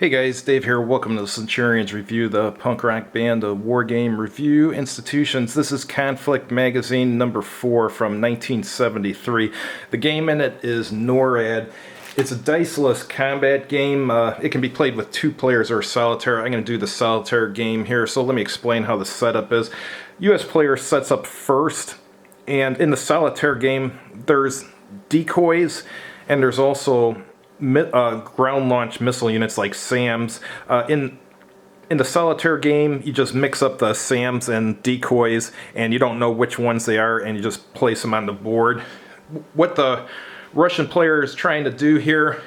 Hey guys, Dave here. Welcome to the Centurions Review, the punk rock band of war game review institutions. This is Conflict Magazine number 4 from 1973. The game in it is NORAD. It's a diceless combat game. It can be played with 2 players or solitaire. I'm going to do the solitaire game here, so let me explain how the setup is. US player sets up first, and in the solitaire game, there's decoys, and there's also ground launch missile units like SAMs. In the solitaire game, you just mix up the SAMs and decoys, and you don't know which ones they are, and you just place them on the board. What the Russian player is trying to do here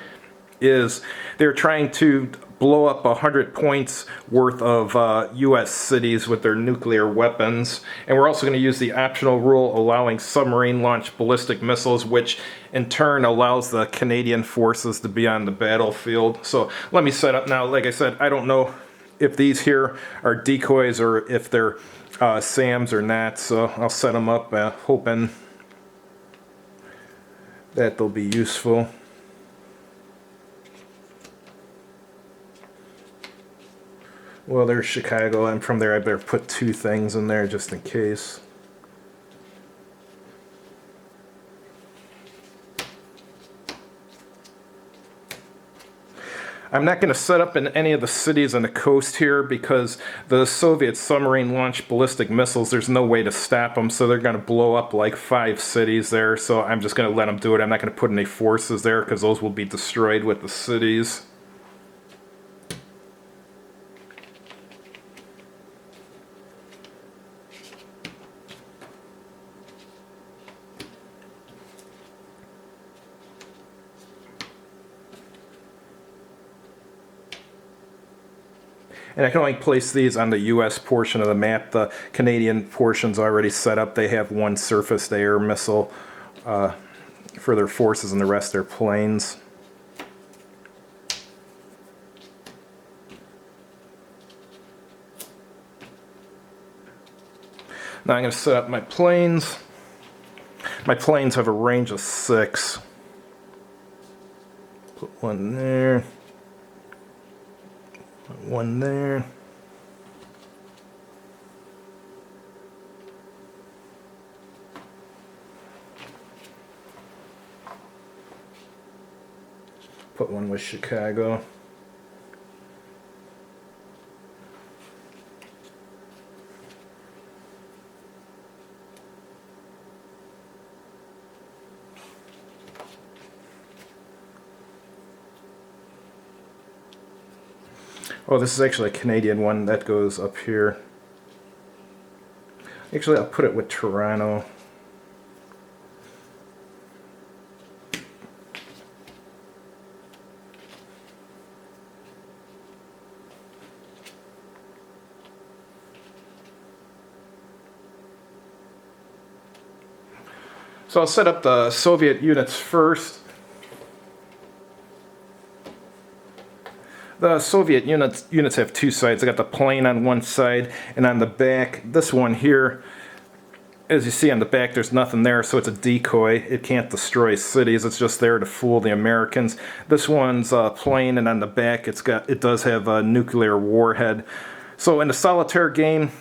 is they're trying to blow up 100 points worth of US cities with their nuclear weapons. And we're also going to use the optional rule allowing submarine launched ballistic missiles, which in turn allows the Canadian forces to be on the battlefield. So let me set up now. Like I said, I don't know if these here are decoys or if they're SAMs or not, so I'll set them up hoping that they'll be useful. Well, there's Chicago. I'm from there. I better put 2 things in there just in case. I'm not going to set up in any of the cities on the coast here because the Soviet submarine launched ballistic missiles, there's no way to stop them, so they're going to blow up like 5 cities there, so I'm just going to let them do it. I'm not going to put any forces there because those will be destroyed with the cities. And I can only place these on the US portion of the map. The Canadian portion's already set up. They have 1 surface-to-air missile for their forces, and the rest are planes. Now I'm going to set up my planes. My planes have a range of 6. Put 1 there. 1 there. Put 1 with Chicago. Oh, this is actually a Canadian one. That goes up here. Actually, I'll put it with Toronto. So I'll set up the Soviet units first. The Soviet units have 2 sides. I got the plane on one side, and on the back, this one here, as you see on the back, there's nothing there, so it's a decoy. It can't destroy cities. It's just there to fool the Americans. This one's plane, and on the back, it does have a nuclear warhead. So in the solitaire game,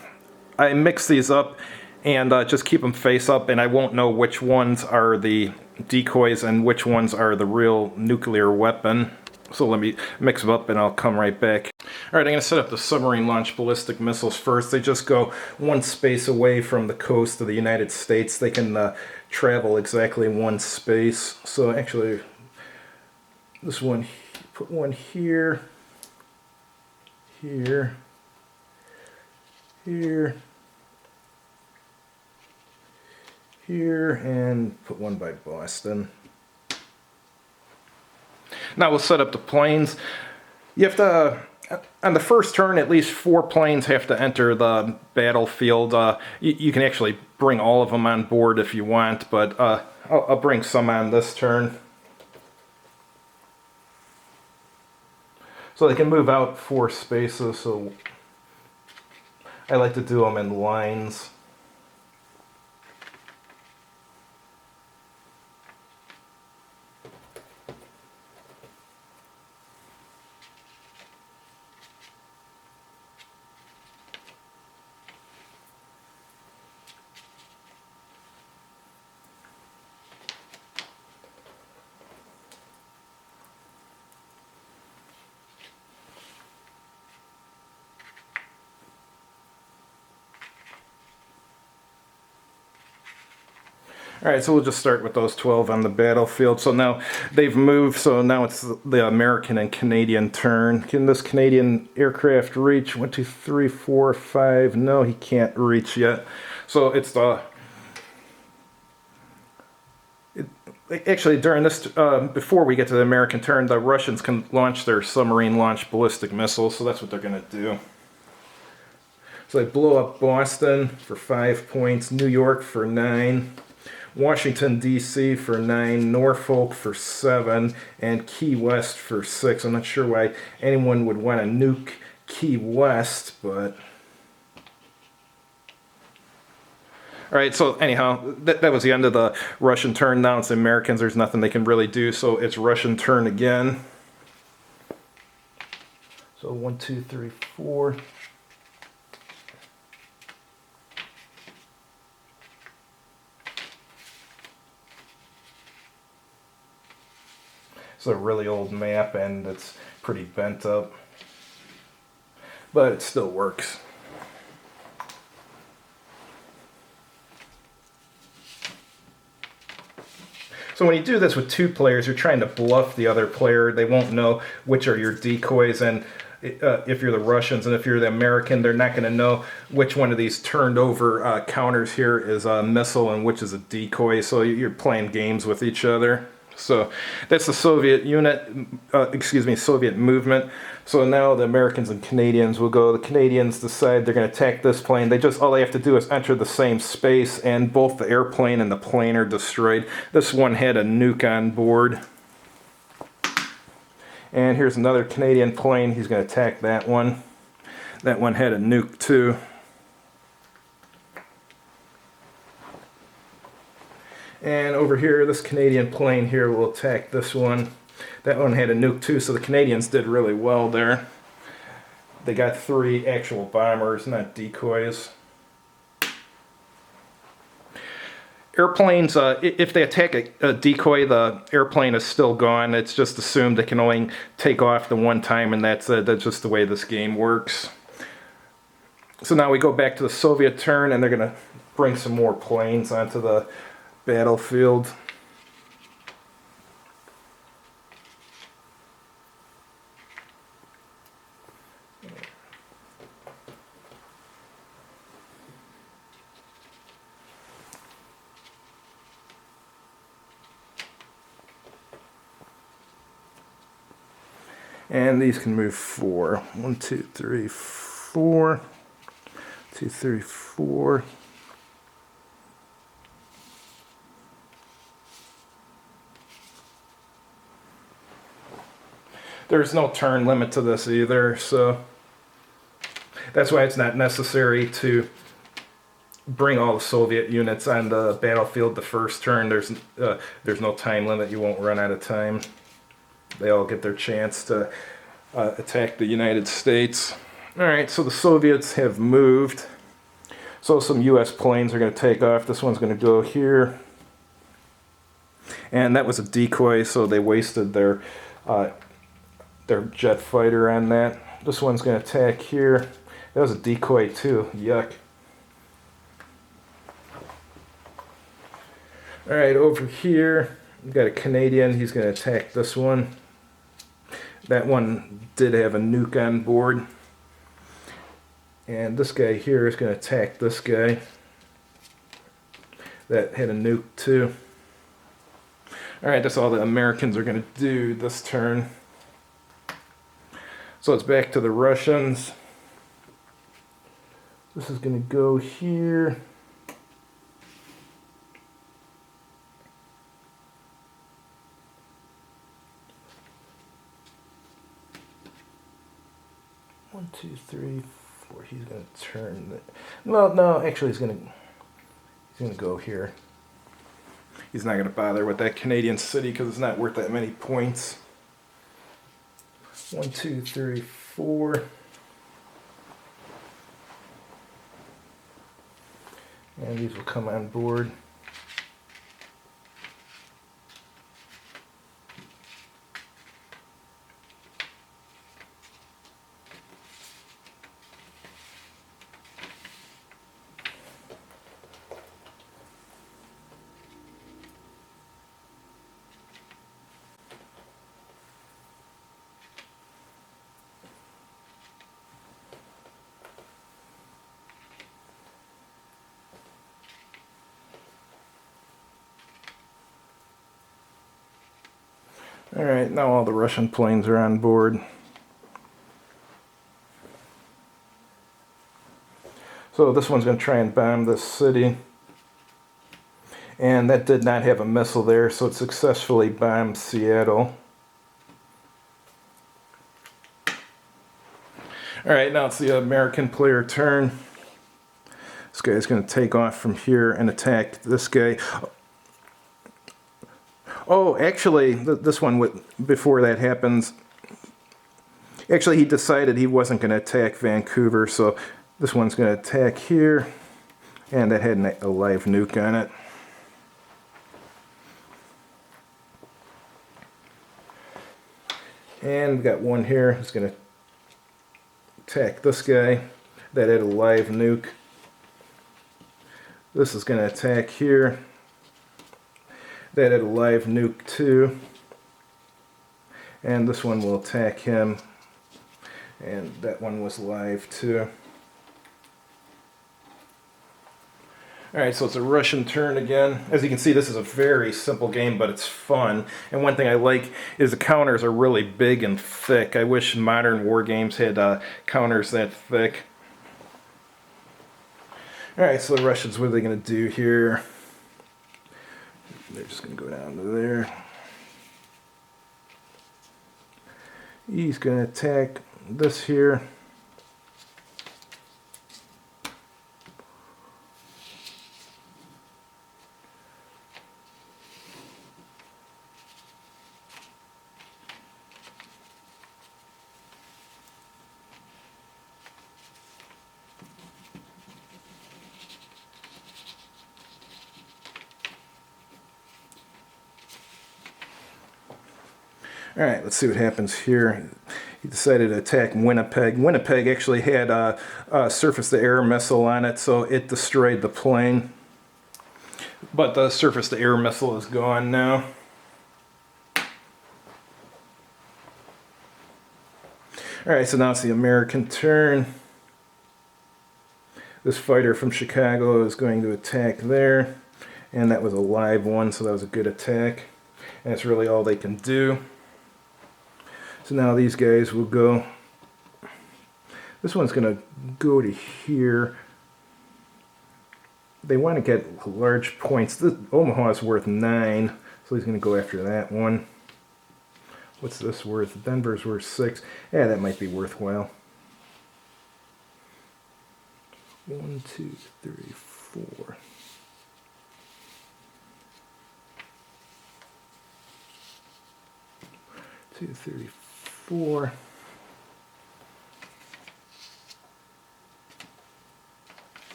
I mix these up and just keep them face up, and I won't know which ones are the decoys and which ones are the real nuclear weapon. So let me mix them up and I'll come right back. Alright, I'm going to set up the submarine launched ballistic missiles first. They just go 1 space away from the coast of the United States. They can travel exactly 1 space. So actually, this one, put 1 here, here, here, here, and put 1 by Boston. Now we'll set up the planes. You have to, on the first turn, at least 4 planes have to enter the battlefield. You can actually bring all of them on board if you want, but I'll bring some on this turn. So they can move out 4 spaces, so I like to do them in lines. All right, so we'll just start with those 12 on the battlefield. So now they've moved, so now it's the American and Canadian turn. Can this Canadian aircraft reach? 1, 2, 3, 4, 5. No, he can't reach yet. So it's the... Actually, during this, before we get to the American turn, the Russians can launch their submarine-launched ballistic missiles, so that's what they're going to do. So they blow up Boston for 5 points, New York for 9, Washington, D.C. for 9, Norfolk for 7, and Key West for 6. I'm not sure why anyone would want to nuke Key West, but... Alright, so anyhow, that was the end of the Russian turn. Now it's the Americans. There's nothing they can really do, so it's Russian turn again. So 1, 2, 3, 4... It's a really old map and it's pretty bent up, but it still works. So when you do this with 2 players, you're trying to bluff the other player. They won't know which are your decoys, and if you're the Russians and if you're the American, they're not going to know which one of these turned over counters here is a missile and which is a decoy. So you're playing games with each other. So that's the Soviet unit, Soviet movement. So now the Americans and Canadians will go. The Canadians decide they're going to attack this plane. All they have to do is enter the same space, and both the airplane and the plane are destroyed. This one had a nuke on board. And here's another Canadian plane. He's going to attack that one. That one had a nuke too. And over here, this Canadian plane here will attack this one. That one had a nuke too, so the Canadians did really well there. They got 3 actual bombers, not decoys. Airplanes, if they attack a decoy, the airplane is still gone. It's just assumed they can only take off the one time, and that's just the way this game works. So now we go back to the Soviet turn, and they're going to bring some more planes onto the battlefield. And these can move 4. 1, 2, 3, 4. 2, 3, 4. There's no turn limit to this either, so that's why it's not necessary to bring all the Soviet units on the battlefield the first turn. There's no time limit. You won't run out of time. They all get their chance to attack the United States. Alright, so the Soviets have moved. So some US planes are going to take off. This one's going to go here. And that was a decoy, so they wasted their jet fighter on that. This one's going to attack here. That was a decoy too. Yuck. Alright, over here, we've got a Canadian. He's going to attack this one. That one did have a nuke on board. And this guy here is going to attack this guy. That had a nuke too. Alright, that's all the Americans are going to do this turn. So it's back to the Russians. This is going to go here. One, two, three, four. He's going to turn that. Well, no, actually he's going to go here. He's not going to bother with that Canadian city because it's not worth that many points. 1, 2, 3, 4. And these will come on board. Alright, now all the Russian planes are on board. So this one's going to try and bomb this city. And that did not have a missile there, so it successfully bombed Seattle. Alright, now it's the American player turn. This guy's going to take off from here and attack this guy. Oh, actually, this one, before that happens, actually he decided he wasn't going to attack Vancouver, so this one's going to attack here, and that had a live nuke on it. And we got one here who's going to attack this guy, that had a live nuke. This is going to attack here. That had a live nuke too. And this one will attack him. And that one was live too. Alright, so it's a Russian turn again. As you can see, this is a very simple game, but it's fun. And one thing I like is the counters are really big and thick. I wish modern war games had counters that thick. Alright, so the Russians, what are they going to do here? They're just going to go down to there. He's going to attack this here. Alright, let's see what happens here. He decided to attack Winnipeg. Winnipeg actually had a surface-to-air missile on it, so it destroyed the plane. But the surface-to-air missile is gone now. Alright, so now it's the American turn. This fighter from Chicago is going to attack there. And that was a live one, so that was a good attack. And that's really all they can do. So now these guys will go. This one's going to go to here. They want to get large points. This, Omaha is worth 9, so he's going to go after that one. What's this worth? Denver's worth 6. Yeah, that might be worthwhile. 1, 2, 3, 4. 2, 3, 4.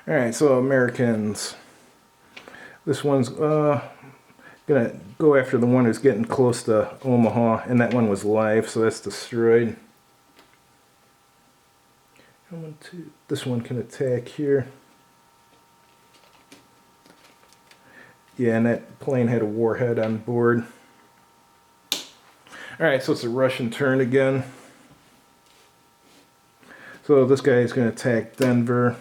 Alright, so Americans. This one's gonna go after the one who's getting close to Omaha, and that one was live, so that's destroyed. 1, 2. This one can attack here. Yeah, and that plane had a warhead on board. Alright, so it's a Russian turn again. So this guy is going to attack Denver.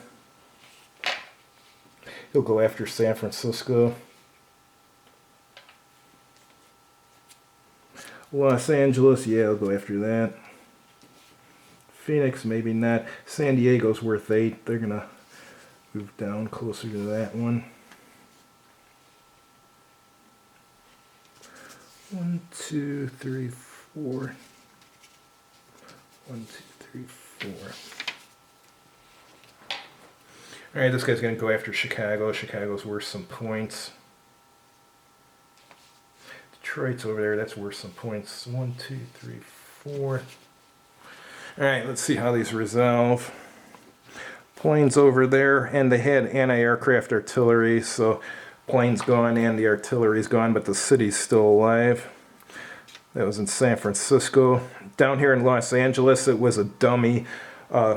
He'll go after San Francisco. Los Angeles, yeah, he'll go after that. Phoenix, maybe not. San Diego's worth 8. They're going to move down closer to that one. 1, 2, 3, 4. 1, 2, 3, 4. Alright, this guy's going to go after Chicago. Chicago's worth some points. Detroit's over there. That's worth some points. 1, 2, 3, 4. Alright, let's see how these resolve. Planes over there, and they had anti-aircraft artillery, so plane's gone and the artillery's gone, but the city's still alive. That was in San Francisco. Down here in Los Angeles, it was a dummy, or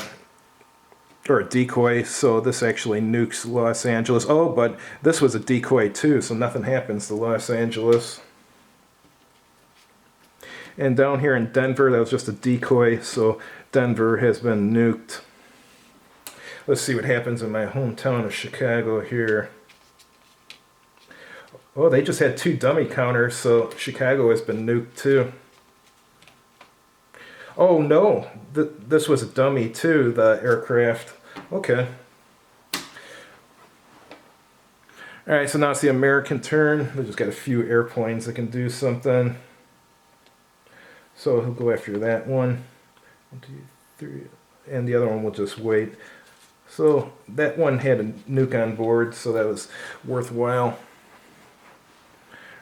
a decoy, so this actually nukes Los Angeles. Oh, but this was a decoy too, so nothing happens to Los Angeles. And down here in Denver, that was just a decoy, so Denver has been nuked. Let's see what happens in my hometown of Chicago here. Oh, they just had 2 dummy counters, so Chicago has been nuked too. Oh no, this was a dummy too, the aircraft. Okay. Alright, so now it's the American turn. They just got a few airplanes that can do something. So he'll go after that one. 1, 2, 3. And the other one will just wait. So that one had a nuke on board, so that was worthwhile.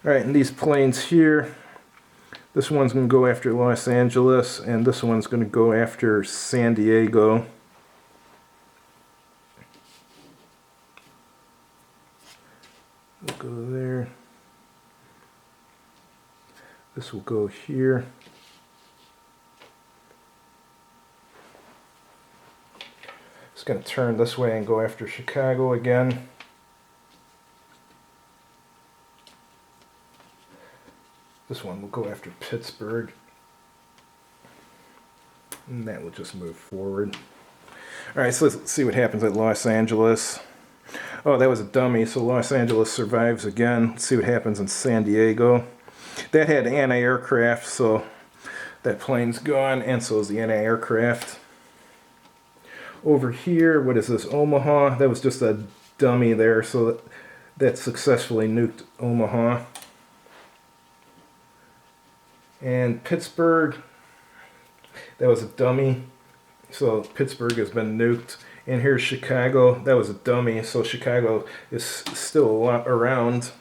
Alright, and these planes here, this one's going to go after Los Angeles, and this one's going to go after San Diego. We'll go there. This will go here. It's going to turn this way and go after Chicago again. This one will go after Pittsburgh. And that will just move forward. Alright, so let's see what happens at Los Angeles. Oh, that was a dummy, so Los Angeles survives again. Let's see what happens in San Diego. That had anti-aircraft, so that plane's gone, and so is the anti-aircraft. Over here, what is this, Omaha? That was just a dummy there, so that successfully nuked Omaha. And Pittsburgh, that was a dummy, so Pittsburgh has been nuked. And here's Chicago, that was a dummy, so Chicago is still around.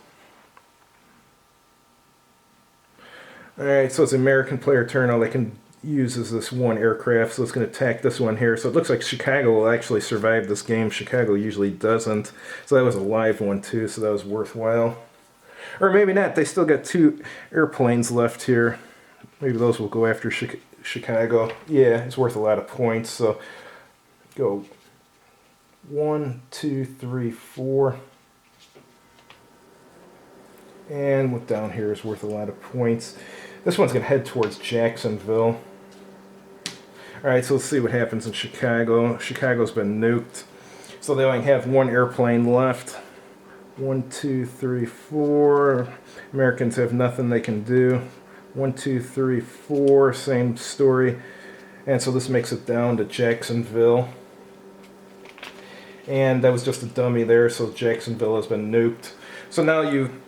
Alright, so it's American player turn. All they can use is this one aircraft, so it's going to attack this one here. So it looks like Chicago will actually survive this game. Chicago usually doesn't. So that was a live one too, so that was worthwhile. Or maybe not, they still got 2 airplanes left here. Maybe those will go after Chicago. Yeah, it's worth a lot of points, so go 1, 2, 3, 4. And what down here is worth a lot of points. This one's going to head towards Jacksonville. Alright, so let's see what happens in Chicago. Chicago's been nuked. So they only have 1 airplane left. 1, 2, 3, 4. Americans have nothing they can do. 1, 2, 3, 4. Same story. And so this makes it down to Jacksonville. And that was just a dummy there, so Jacksonville has been nuked. So now you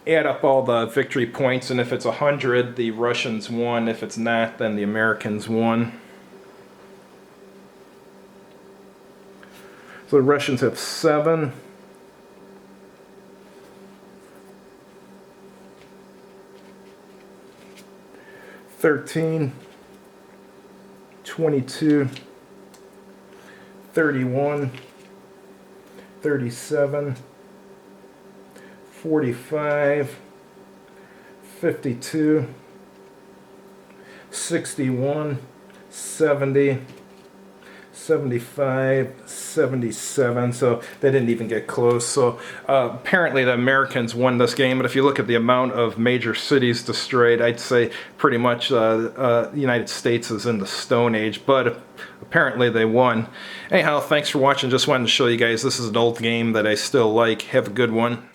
add up all the victory points, and if it's 100, the Russians won. If it's not, then the Americans won. So the Russians have 7. $13, 22, 31, 37, 45, 52, 61, 70, 75, 77, so they didn't even get close. So apparently the Americans won this game, but if you look at the amount of major cities destroyed, I'd say pretty much the United States is in the Stone Age, but apparently they won. Anyhow, thanks for watching. Just wanted to show you guys this is an old game that I still like. Have a good one.